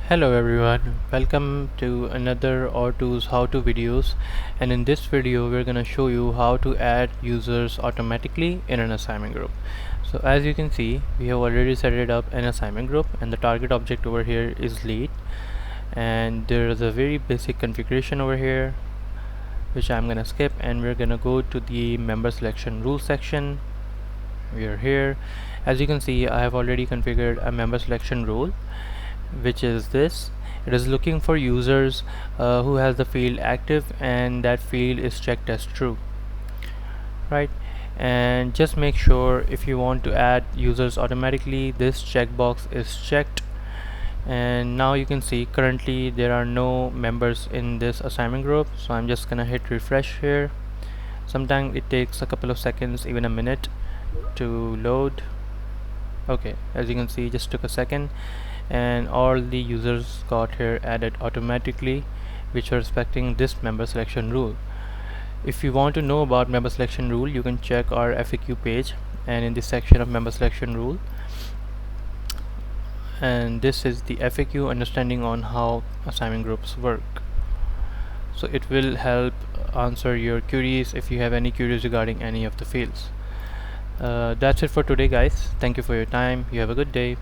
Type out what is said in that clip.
Hello everyone, welcome to another Ortoo's how-to videos, and in this video we're gonna show you how to add users automatically in an assignment group. So as you can see, we have already set it up an assignment group and the target object over here is lead, and there is a very basic configuration over here which I'm gonna skip, and we're gonna go to the member selection rule section. We are here. As you can see, I have already configured a member selection rule, which is this. It is looking for users who has the field active and that field is checked as true, right? And just make sure if you want to add users automatically, this checkbox is checked. And now you can see currently there are no members in this assignment group, so I'm just gonna hit refresh here. Sometimes it takes a couple of seconds, even a minute, to load. Okay, as you can see, just took a second, and all the users got here added automatically, which are respecting this member selection rule. If you want to know about member selection rule, you can check our FAQ page, and in this section of member selection rule, and this is the FAQ understanding on how assignment groups work. So it will help answer your queries if you have any queries regarding any of the fields. That's it for today, guys. Thank you for your time. You have a good day.